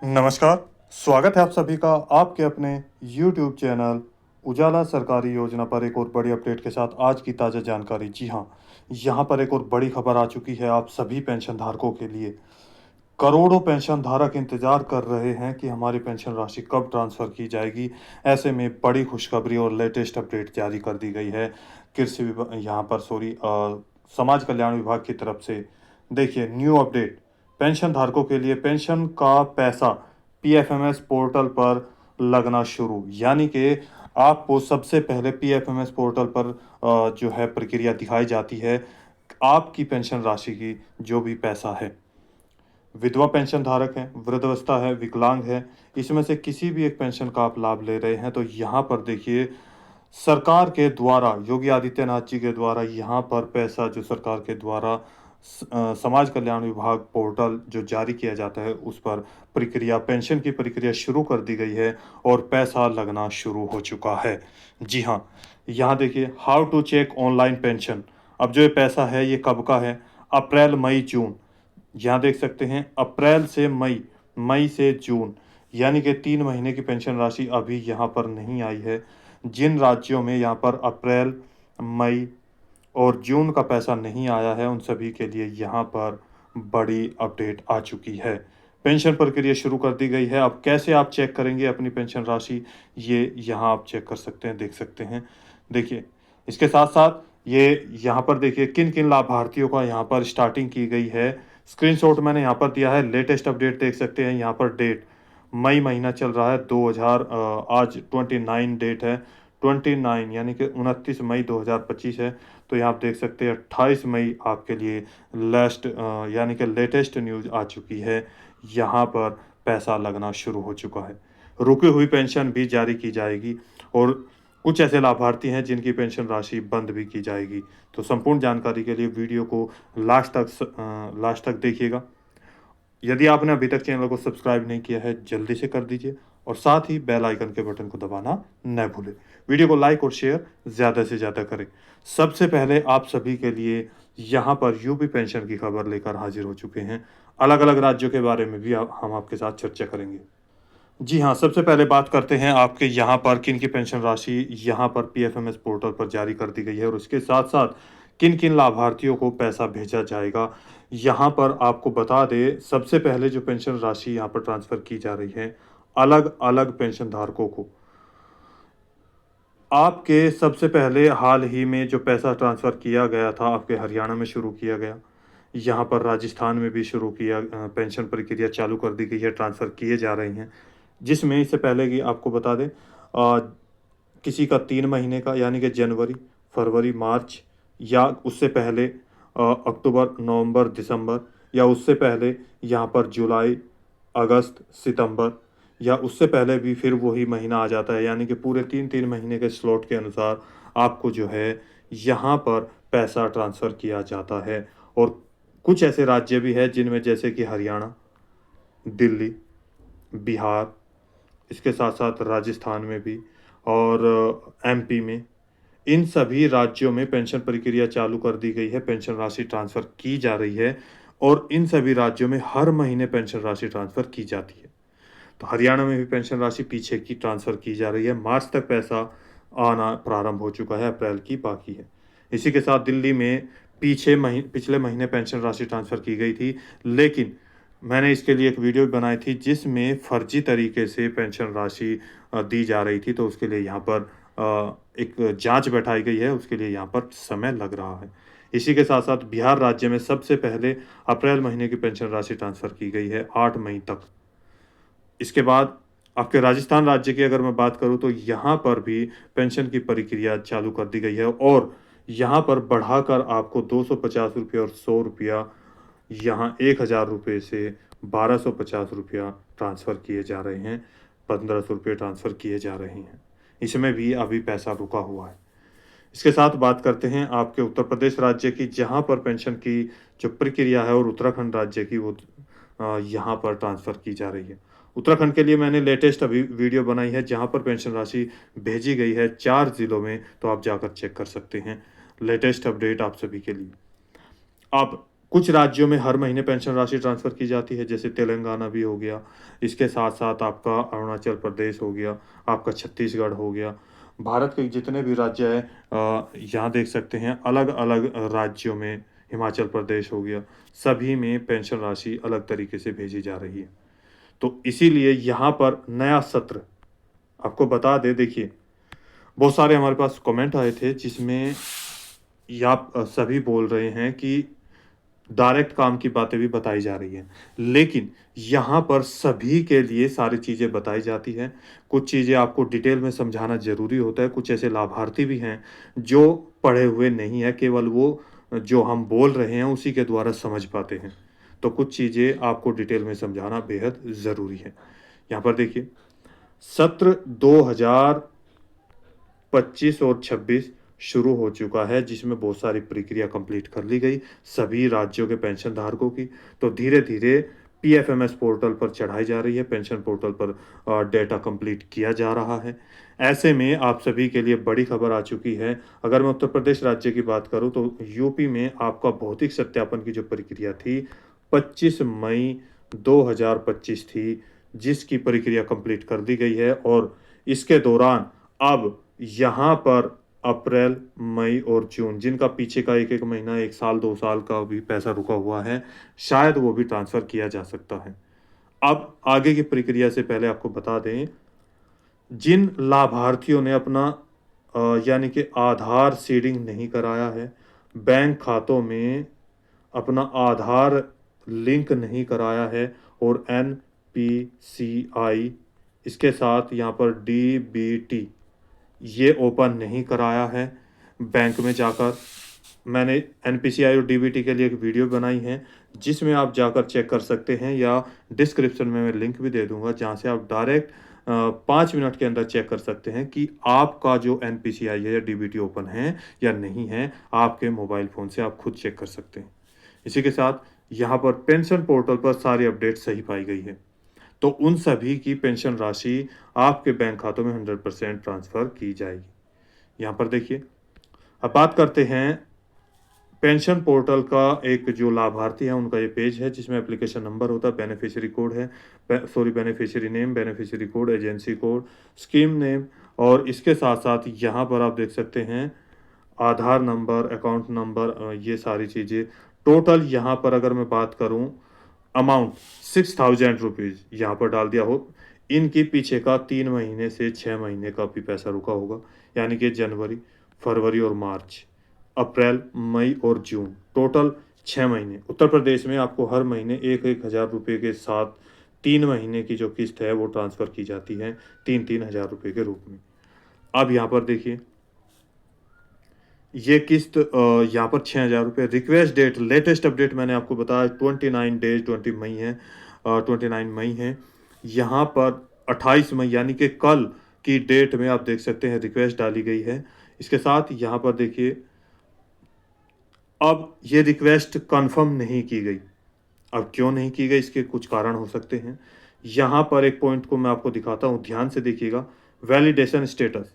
नमस्कार। स्वागत है आप सभी का आपके अपने YouTube चैनल उजाला सरकारी योजना पर एक और बड़ी अपडेट के साथ आज की ताज़ा जानकारी। जी हाँ, यहाँ पर एक और बड़ी खबर आ चुकी है आप सभी पेंशन धारकों के लिए। करोड़ों पेंशन धारक इंतजार कर रहे हैं कि हमारी पेंशन राशि कब ट्रांसफ़र की जाएगी। ऐसे में बड़ी खुशखबरी और लेटेस्ट अपडेट जारी कर दी गई है कृषि विभाग यहाँ पर समाज कल्याण विभाग की तरफ से। देखिए न्यू अपडेट, पेंशन धारकों के लिए पेंशन का पैसा पीएफएमएस पोर्टल पर लगना शुरू। यानी कि आपको सबसे पहले पीएफएमएस पोर्टल पर जो है प्रक्रिया दिखाई जाती है आपकी पेंशन राशि की, जो भी पैसा है। विधवा पेंशन धारक हैं, वृद्धावस्था है, विकलांग है, इसमें से किसी भी एक पेंशन का आप लाभ ले रहे हैं तो यहाँ पर देखिए सरकार के द्वारा, योगी आदित्यनाथ जी के द्वारा यहाँ पर पैसा जो सरकार के द्वारा समाज कल्याण विभाग पोर्टल जो जारी किया जाता है उस पर प्रक्रिया, पेंशन की प्रक्रिया शुरू कर दी गई है और पैसा लगना शुरू हो चुका है। जी हाँ, यहाँ देखिए how to check online pension. अब जो ये पैसा है ये कब का है? अप्रैल मई जून। यहाँ देख सकते हैं अप्रैल से मई, मई से जून, यानी कि 3 महीने की पेंशन राशि अभी यहाँ पर नहीं आई है। जिन राज्यों में यहाँ पर अप्रैल, मई और जून का पैसा नहीं आया है उन सभी के लिए यहाँ पर बड़ी अपडेट आ चुकी है। पेंशन प्रक्रिया शुरू कर दी गई है। अब कैसे आप चेक करेंगे अपनी पेंशन राशि, ये यहाँ आप चेक कर सकते हैं, देख सकते हैं। देखिए इसके साथ साथ ये यहाँ पर देखिए किन किन लाभार्थियों का यहाँ पर स्टार्टिंग की गई है। स्क्रीनशॉट मैंने यहाँ पर दिया है, लेटेस्ट अपडेट देख सकते हैं। यहाँ पर डेट मई महीना चल रहा है 2000, आज 29 डेट है, 29 यानी कि 29 मई 2025 है। तो यहाँ आप देख सकते हैं 28 मई आपके लिए यानी कि लेटेस्ट न्यूज़ आ चुकी है। यहाँ पर पैसा लगना शुरू हो चुका है। रुकी हुई पेंशन भी जारी की जाएगी और कुछ ऐसे लाभार्थी हैं जिनकी पेंशन राशि बंद भी की जाएगी। तो संपूर्ण जानकारी के लिए वीडियो को लास्ट तक देखिएगा। यदि आपने अभी तक चैनल को सब्सक्राइब नहीं किया है जल्दी से कर दीजिए और साथ ही बेल आइकन के बटन को दबाना न भूलें। वीडियो को लाइक और शेयर ज़्यादा से ज़्यादा करें। सबसे पहले आप सभी के लिए यहाँ पर यूपी पेंशन की खबर लेकर हाजिर हो चुके हैं। अलग अलग राज्यों के बारे में भी हम आपके साथ चर्चा करेंगे। जी हाँ, सबसे पहले बात करते हैं आपके यहाँ पर किन की पेंशन राशि यहाँ पर पीएफएमएस पोर्टल पर जारी कर दी गई है और उसके साथ-साथ किन-किन लाभार्थियों को पैसा भेजा जाएगा। यहाँ पर आपको बता दें, सबसे पहले जो पेंशन राशि यहाँ पर ट्रांसफ़र की जा रही है, अलग-अलग पेंशन धारकों को। आपके सबसे पहले हाल ही में जो पैसा ट्रांसफ़र किया गया था, आपके हरियाणा में शुरू किया गया। यहाँ पर राजस्थान में भी शुरू किया, पेंशन प्रक्रिया चालू कर दी गई है, ट्रांसफ़र किए जा रहे हैं। जिसमें इससे पहले कि आपको बता दें, किसी का 3 महीने का यानी कि जनवरी, फरवरी, मार्च या उससे पहले अक्टूबर, नवंबर, दिसंबर या उससे पहले यहाँ पर जुलाई, अगस्त, सितंबर या उससे पहले भी फिर वही महीना आ जाता है। यानी कि पूरे 3-3 महीने के स्लॉट के अनुसार आपको जो है यहाँ पर पैसा ट्रांसफ़र किया जाता है। और कुछ ऐसे राज्य भी हैं जिनमें जैसे कि हरियाणा, दिल्ली, बिहार, इसके साथ-साथ राजस्थान में भी और एमपी में, इन सभी राज्यों में पेंशन प्रक्रिया चालू कर दी गई है, पेंशन राशि ट्रांसफ़र की जा रही है और इन सभी राज्यों में हर महीने पेंशन राशि ट्रांसफ़र की जाती है। तो हरियाणा में भी पेंशन राशि पीछे की ट्रांसफ़र की जा रही है, मार्च तक पैसा आना प्रारंभ हो चुका है, अप्रैल की बाकी है। इसी के साथ दिल्ली में पिछले महीने पेंशन राशि ट्रांसफ़र की गई थी, लेकिन मैंने इसके लिए एक वीडियो भी बनाई थी जिसमें फर्जी तरीके से पेंशन राशि दी जा रही थी, तो उसके लिए यहाँ पर एक जाँच बैठाई गई है, उसके लिए यहाँ पर समय लग रहा है। इसी के साथ-साथ बिहार राज्य में सबसे पहले अप्रैल महीने की पेंशन राशि ट्रांसफ़र की गई है 8 मई तक। इसके बाद आपके राजस्थान राज्य की अगर मैं बात करूँ तो यहाँ पर भी पेंशन की प्रक्रिया चालू कर दी गई है और यहाँ पर बढ़ाकर आपको ₹250 और ₹100 यहाँ ₹1000 से ₹1250 ट्रांसफ़र किए जा रहे हैं, ₹1500 ट्रांसफ़र किए जा रहे हैं। इसमें भी अभी पैसा रुका हुआ है। इसके साथ बात करते हैं आपके उत्तर प्रदेश राज्य की, जहाँ पर पेंशन की जो प्रक्रिया है और उत्तराखंड राज्य की वो यहाँ पर ट्रांसफ़र की जा रही है। उत्तराखंड के लिए मैंने लेटेस्ट अभी वीडियो बनाई है जहाँ पर पेंशन राशि भेजी गई है 4 ज़िलों में, तो आप जाकर चेक कर सकते हैं। लेटेस्ट अपडेट आप सभी के लिए। अब कुछ राज्यों में हर महीने पेंशन राशि ट्रांसफ़र की जाती है, जैसे तेलंगाना भी हो गया। इसके साथ-साथ आपका अरुणाचल प्रदेश हो गया, आपका छत्तीसगढ़ हो गया। भारत के जितने भी राज्य हैं यहाँ देख सकते हैं अलग-अलग राज्यों में हिमाचल प्रदेश हो गया, सभी में पेंशन राशि अलग तरीके से भेजी जा रही है। तो इसीलिए यहाँ पर नया सत्र आपको बता दें, देखिए, बहुत सारे हमारे पास कमेंट आए थे जिसमें सभी बोल रहे हैं कि डायरेक्ट काम की बातें भी बताई जा रही हैं। लेकिन यहाँ पर सभी के लिए सारी चीज़ें बताई जाती हैं। कुछ चीज़ें आपको डिटेल में समझाना ज़रूरी होता है। कुछ ऐसे लाभार्थी भी हैं जो पढ़े हुए नहीं हैं, केवल वो जो हम बोल रहे हैं उसी के द्वारा समझ पाते हैं। तो कुछ चीज़ें आपको डिटेल में समझाना बेहद ज़रूरी है। यहाँ पर देखिए, सत्र 2025 और 26 शुरू हो चुका है, जिसमें बहुत सारी प्रक्रिया कंप्लीट कर ली गई सभी राज्यों के पेंशन धारकों की। तो धीरे-धीरे पीएफएमएस पोर्टल पर चढ़ाई जा रही है, पेंशन पोर्टल पर डेटा कंप्लीट किया जा रहा है। ऐसे में आप सभी के लिए बड़ी खबर आ चुकी है। अगर मैं उत्तर प्रदेश राज्य की बात करूँ तो यूपी में आपका भौतिक सत्यापन की जो प्रक्रिया थी, 25 मई 2025 थी, जिसकी प्रक्रिया कंप्लीट कर दी गई है और इसके दौरान अब यहाँ पर अप्रैल, मई और जून, जिनका पीछे का 1-1 महीना, 1 साल, 2 साल का भी पैसा रुका हुआ है, शायद वो भी ट्रांसफ़र किया जा सकता है। अब आगे की प्रक्रिया से पहले आपको बता दें, जिन लाभार्थियों ने अपना यानी कि आधार सीडिंग नहीं कराया है, बैंक खातों में अपना आधार लिंक नहीं कराया है और एनपीसीआई, इसके साथ यहाँ पर डीबीटी ये ओपन नहीं कराया है बैंक में जाकर। मैंने एनपीसीआई और डीबीटी के लिए एक वीडियो बनाई है, जिसमें आप जाकर चेक कर सकते हैं, या डिस्क्रिप्शन में मैं लिंक भी दे दूँगा, जहाँ से आप डायरेक्ट 5 मिनट के अंदर चेक कर सकते हैं कि आपका जो एनपीसीआई है या डीबीटी ओपन है या नहीं है। आपके मोबाइल फ़ोन से आप खुद चेक कर सकते हैं। इसी के साथ यहाँ पर पेंशन पोर्टल पर सारी अपडेट सही पाई गई है। तो उन सभी की पेंशन राशि आपके बैंक खातों में 100% ट्रांसफ़र की जाएगी। यहाँ पर देखिए, अब बात करते हैं पेंशन पोर्टल का। एक जो लाभार्थी है उनका ये पेज है, जिसमें एप्लीकेशन नंबर होता है, बेनिफिशियरी कोड है, beneficiary name, beneficiary code, agency code, scheme name, और इसके साथ-साथ यहाँ पर आप देख सकते हैं आधार नंबर, अकाउंट नंबर, ये सारी चीज़ें। टोटल यहाँ पर अगर मैं बात करूँ, अमाउंट 6000 रुपीज़ यहाँ पर डाल दिया हो। इनके पीछे का 3 महीने से 6 महीने का भी पैसा रुका होगा, यानी कि जनवरी, फरवरी और मार्च, अप्रैल, मई और जून, टोटल 6 महीने। उत्तर प्रदेश में आपको हर महीने 1-1 हज़ार रुपये के साथ 3 महीने की जो किस्त है वो ट्रांसफ़र की जाती है, 3-3 हज़ार रुपये के रूप में। अब यहाँ पर देखिए, ये किस्त यहाँ पर 6,000 रुपये। रिक्वेस्ट डेट, लेटेस्ट अपडेट मैंने आपको बताया 29 डेज़, 29 मई है। यहाँ पर 28 मई यानी कि कल की डेट में आप देख सकते हैं रिक्वेस्ट डाली गई है। इसके साथ यहाँ पर देखिए, अब ये रिक्वेस्ट कन्फर्म नहीं की गई। अब क्यों नहीं की गई, इसके कुछ कारण हो सकते हैं। यहाँ पर एक पॉइंट को मैं आपको दिखाता हूँ, ध्यान से देखिएगा। वैलिडेशन स्टेटस,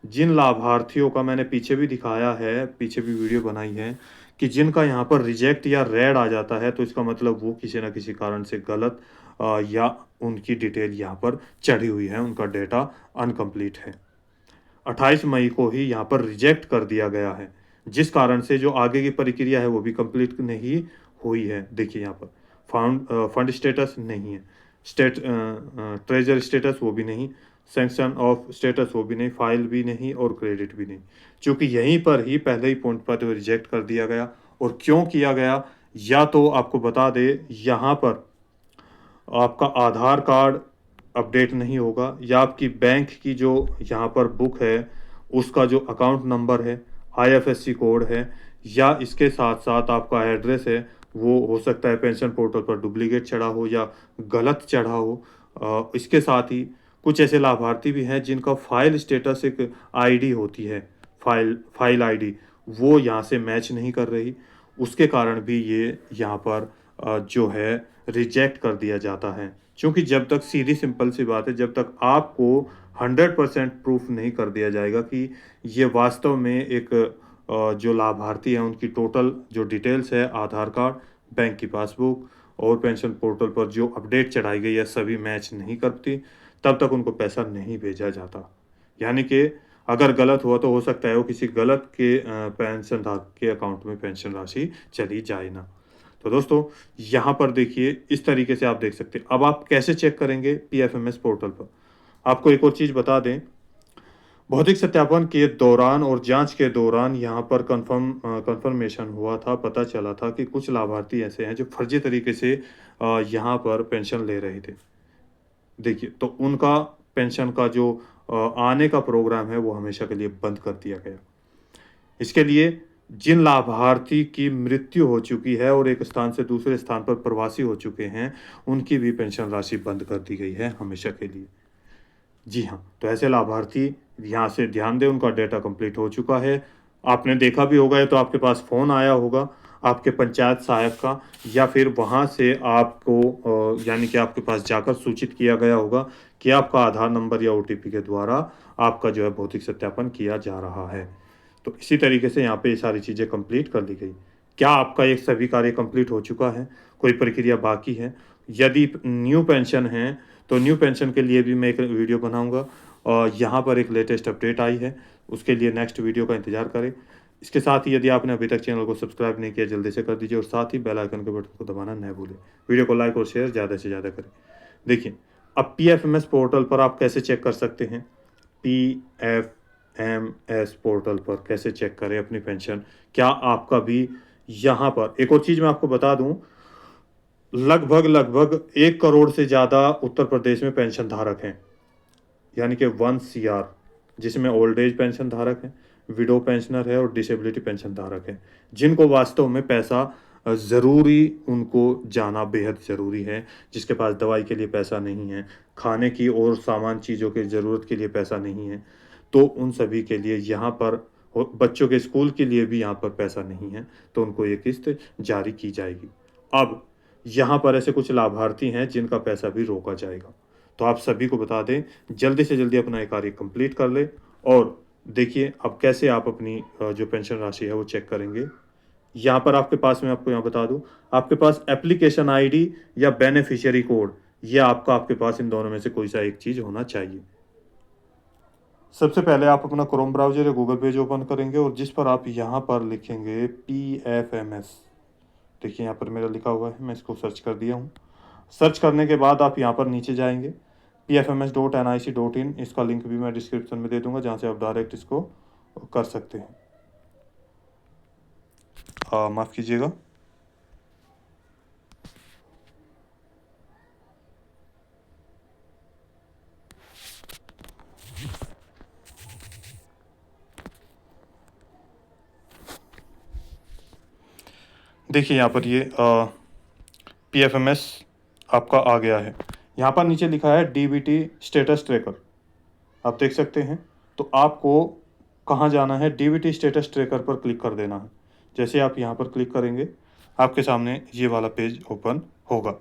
जिन लाभार्थियों का मैंने पीछे भी दिखाया है, पीछे भी वीडियो बनाई है, कि जिनका यहाँ पर रिजेक्ट या रेड आ जाता है, तो इसका मतलब वो किसी न किसी कारण से गलत या उनकी डिटेल यहाँ पर चढ़ी हुई है, उनका डेटा अनकम्प्लीट है। 28 मई को ही यहाँ पर रिजेक्ट कर दिया गया है, जिस कारण से जो आगे की प्रक्रिया है वो भी कंप्लीट नहीं हुई है। देखिए यहाँ पर फंड स्टेटस नहीं है, ट्रेजर स्टेटस वो भी नहीं, सैंक्शन ऑफ स्टेटस वो भी नहीं, फाइल भी नहीं और क्रेडिट भी नहीं। चूँकि यहीं पर ही पहले ही पॉइंट पर तो रिजेक्ट कर दिया गया। और क्यों किया गया, या तो आपको बता दें, यहाँ पर आपका आधार कार्ड अपडेट नहीं होगा, या आपकी बैंक की जो यहाँ पर बुक है उसका जो अकाउंट नंबर है, आईएफएससी कोड है, या इसके साथ-साथ आपका एड्रेस है, वो हो सकता है पेंशन पोर्टल पर डुप्लीकेट चढ़ा हो या गलत चढ़ा हो। इसके साथ ही कुछ ऐसे लाभार्थी भी हैं जिनका फ़ाइल स्टेटस एक आईडी होती है, फ़ाइल आईडी, वो यहाँ से मैच नहीं कर रही। उसके कारण भी ये यहाँ पर जो है रिजेक्ट कर दिया जाता है। क्योंकि जब तक, सीधी सिंपल सी बात है, जब तक आपको 100% प्रूफ नहीं कर दिया जाएगा कि ये वास्तव में एक जो लाभार्थी हैं उनकी टोटल जो डिटेल्स है आधार कार्ड, बैंक की पासबुक और पेंशन पोर्टल पर जो अपडेट चढ़ाई गई है सभी मैच नहीं करती, तब तक उनको पैसा नहीं भेजा जाता। यानी कि अगर गलत हुआ तो हो सकता है वो किसी गलत के पेंशन धारक के अकाउंट में पेंशन राशि चली जाए ना। तो दोस्तों, यहाँ पर देखिए इस तरीके से आप देख सकते हैं। अब आप कैसे चेक करेंगे पीएफएमएस पोर्टल पर? आपको एक और चीज़ बता दें, भौतिक सत्यापन के दौरान और जांच के दौरान यहाँ पर कंफर्मेशन हुआ था, पता चला था कि कुछ लाभार्थी ऐसे हैं जो फर्जी तरीके से यहाँ पर पेंशन ले रहे थे। देखिए, तो उनका पेंशन का जो आने का प्रोग्राम है वो हमेशा के लिए बंद कर दिया गया। इसके लिए जिन लाभार्थी की मृत्यु हो चुकी है और एक स्थान से दूसरे स्थान पर प्रवासी हो चुके हैं, उनकी भी पेंशन राशि बंद कर दी गई है हमेशा के लिए। जी हाँ, तो ऐसे लाभार्थी यहाँ से ध्यान दें, उनका डेटा कंप्लीट हो चुका है। आपने देखा भी होगा, या तो आपके पास फ़ोन आया होगा आपके पंचायत सहायक का, या फिर वहाँ से आपको यानी कि आपके पास जाकर सूचित किया गया होगा कि आपका आधार नंबर या ओटीपी के द्वारा आपका जो है भौतिक सत्यापन किया जा रहा है। तो इसी तरीके से यहाँ पे ये सारी चीज़ें कंप्लीट कर ली गई। क्या आपका ये सभी कार्य कंप्लीट हो चुका है? कोई प्रक्रिया बाकी है? यदि न्यू पेंशन है, तो न्यू पेंशन के लिए भी मैं एक वीडियो बनाऊँगा और यहाँ पर एक लेटेस्ट अपडेट आई है, उसके लिए नेक्स्ट वीडियो का इंतज़ार करें। इसके साथ ही यदि आपने अभी तक चैनल को सब्सक्राइब नहीं किया, जल्दी से कर दीजिए और साथ ही बेल आइकन के बटन को दबाना न भूलें। वीडियो को लाइक और शेयर ज़्यादा से ज़्यादा करें। देखिए, अब पीएफएमएस पोर्टल पर आप कैसे चेक कर सकते हैं? पीएफएमएस पोर्टल पर कैसे चेक करें अपनी पेंशन? क्या आपका भी यहाँ पर एक और चीज़ मैं आपको बता दूँ, लगभग 1 करोड़ से ज़्यादा उत्तर प्रदेश में पेंशन धारक हैं। यानी कि 1 सीआर, जिसमें ओल्ड एज पेंशन धारक हैं, विडो पेंशनर है और डिसेबिलिटी पेंशन धारक हैं, जिनको वास्तव में पैसा ज़रूरी उनको जाना बेहद ज़रूरी है, जिसके पास दवाई के लिए पैसा नहीं है, खाने की और सामान चीज़ों की ज़रूरत के लिए पैसा नहीं है, तो उन सभी के लिए यहाँ पर और बच्चों के स्कूल के लिए भी यहाँ पर पैसा नहीं है, तो उनको ये किस्त जारी की जाएगी। अब यहाँ पर ऐसे कुछ लाभार्थी हैं जिनका पैसा भी रोका जाएगा। तो आप सभी को बता दें, जल्दी से जल्दी अपना ये कार्य कंप्लीट कर लें और देखिए अब कैसे आप अपनी जो पेंशन राशि है वो चेक करेंगे। यहाँ पर आपके पास, मैं आपको यहाँ बता दूँ, आपके पास एप्लीकेशन आईडी या बेनिफिशियरी कोड, ये आपके पास इन दोनों में से कोई सा एक चीज़ होना चाहिए। सबसे पहले आप अपना क्रोम ब्राउज़र या गूगल पेज ओपन करेंगे और जिस पर आप यहाँ पर लिखेंगे पीएफएमएस, देखिए यहाँ पर मेरा लिखा हुआ है, मैं इसको सर्च कर दिया हूँ। सर्च करने के बाद आप यहाँ पर नीचे जाएंगे, pfms.nic.in, इसका लिंक भी मैं डिस्क्रिप्शन में दे दूंगा, जहाँ से आप डायरेक्ट इसको कर सकते हैं। माफ़ कीजिएगा। देखिए यहाँ पर ये पीएफएमएस आपका आ गया है। यहाँ पर नीचे लिखा है डीबीटी स्टेटस ट्रैकर, आप देख सकते हैं। तो आपको कहाँ जाना है? डीबीटी स्टेटस ट्रैकर पर क्लिक कर देना है। जैसे आप यहाँ पर क्लिक करेंगे, आपके सामने ये वाला पेज ओपन होगा।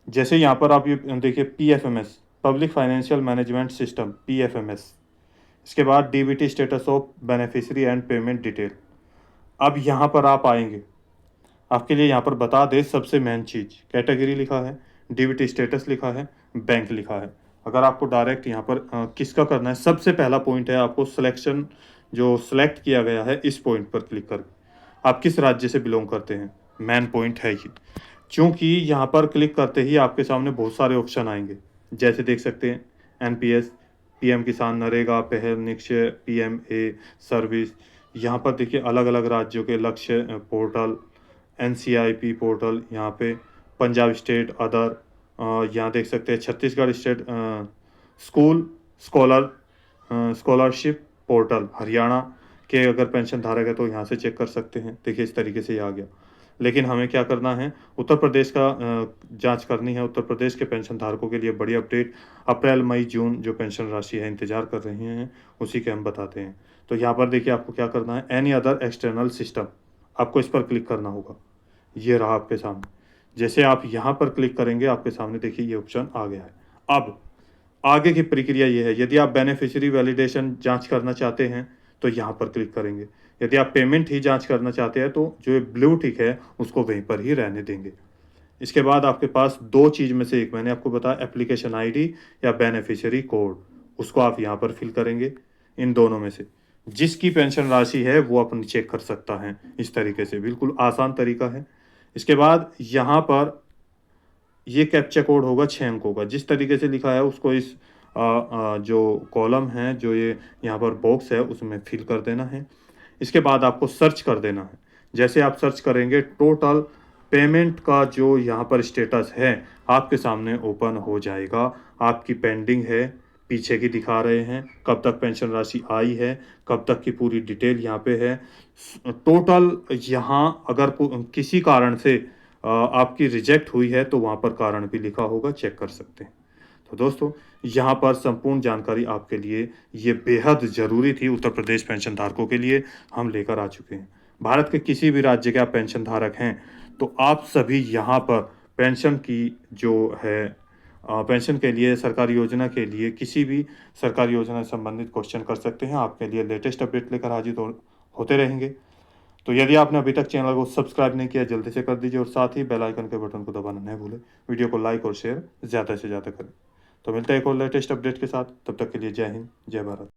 जैसे यहाँ पर आप ये देखिए PFMS, public financial management system, PFMS, इसके बाद DBT status of beneficiary and payment detail. अब यहाँ पर आप आएंगे, आपके लिए यहाँ पर बता दे सबसे मेन चीज़, कैटेगरी लिखा है, डीबीटी स्टेटस लिखा है, बैंक लिखा है। अगर आपको डायरेक्ट यहाँ पर किसका करना है, सबसे पहला पॉइंट है आपको सिलेक्शन, जो सिलेक्ट किया गया है इस पॉइंट पर क्लिक कर, आप किस राज्य से बिलोंग करते हैं, मेन पॉइंट है ये। क्योंकि यहाँ पर क्लिक करते ही आपके सामने बहुत सारे ऑप्शन आएंगे, जैसे देख सकते हैं एनपीएस, पीएम किसान, नरेगा, पहल, निक्षय, पीएमए सर्विस। यहाँ पर देखिए अलग अलग राज्यों के लक्ष्य पोर्टल, एनसीआईपी पोर्टल, यहाँ पे पंजाब स्टेट अदर, यहाँ देख सकते हैं Chhattisgarh state scholarship portal, Haryana के अगर पेंशन धारक है तो यहाँ से चेक कर सकते हैं। देखिए इस तरीके से ये आ गया। लेकिन हमें क्या करना है, उत्तर प्रदेश का जांच करनी है। उत्तर प्रदेश के पेंशन धारकों के लिए बड़ी अपडेट, अप्रैल मई जून जो पेंशन राशि है इंतजार कर रही हैं, उसी के हम बताते हैं। तो यहाँ पर देखिए आपको क्या करना है, एनी अदर एक्सटर्नल सिस्टम, आपको इस पर क्लिक करना होगा। ये रहा आपके सामने। जैसे आप यहाँ पर क्लिक करेंगे, आपके सामने देखिए ये ऑप्शन आ गया है। अब आगे की प्रक्रिया ये है, यदि आप बेनिफिशियरी वैलिडेशन जांच करना चाहते हैं तो यहाँ पर क्लिक करेंगे। यदि आप पेमेंट ही जांच करना चाहते हैं तो जो ये ब्लू टिक है उसको वहीं पर ही रहने देंगे। इसके बाद आपके पास दो चीज़ में से एक मैंने आपको बताया, एप्लीकेशन आईडी या बेनिफिशियरी कोड, उसको आप यहाँ पर फिल करेंगे। इन दोनों में से जिसकी पेंशन राशि है वो अपन चेक कर सकता है इस तरीके से, बिल्कुल आसान तरीका है। इसके बाद यहाँ पर ये कैप्चा कोड होगा 6 अंकों का, जिस तरीके से लिखा है उसको इस जो कॉलम है, जो ये यहाँ पर बॉक्स है, उसमें फिल कर देना है। इसके बाद आपको सर्च कर देना है। जैसे आप सर्च करेंगे टोटल पेमेंट का जो यहाँ पर स्टेटस है आपके सामने ओपन हो जाएगा। आपकी पेंडिंग है, पीछे की दिखा रहे हैं, कब तक पेंशन राशि आई है, कब तक की पूरी डिटेल यहाँ पे है। टोटल यहाँ अगर किसी कारण से आपकी रिजेक्ट हुई है तो वहाँ पर कारण भी लिखा होगा, चेक कर सकते हैं। तो दोस्तों, यहाँ पर संपूर्ण जानकारी आपके लिए ये बेहद ज़रूरी थी, उत्तर प्रदेश पेंशन धारकों के लिए हम लेकर आ चुके हैं। भारत के किसी भी राज्य के आप पेंशन धारक हैं तो आप सभी यहाँ पर पेंशन की जो है पेंशन के लिए, सरकारी योजना के लिए, किसी भी सरकारी योजना से संबंधित क्वेश्चन कर सकते हैं। आपके लिए लेटेस्ट अपडेट लेकर हाजिर होते रहेंगे। तो यदि आपने अभी तक चैनल को सब्सक्राइब नहीं किया, जल्दी से कर दीजिए और साथ ही बेल आइकन के बटन को दबाना नहीं भूलें। वीडियो को लाइक और शेयर ज़्यादा से ज़्यादा करें। तो मिलते हैं एक और लेटेस्ट अपडेट के साथ, तब तक के लिए जय हिंद, जय भारत।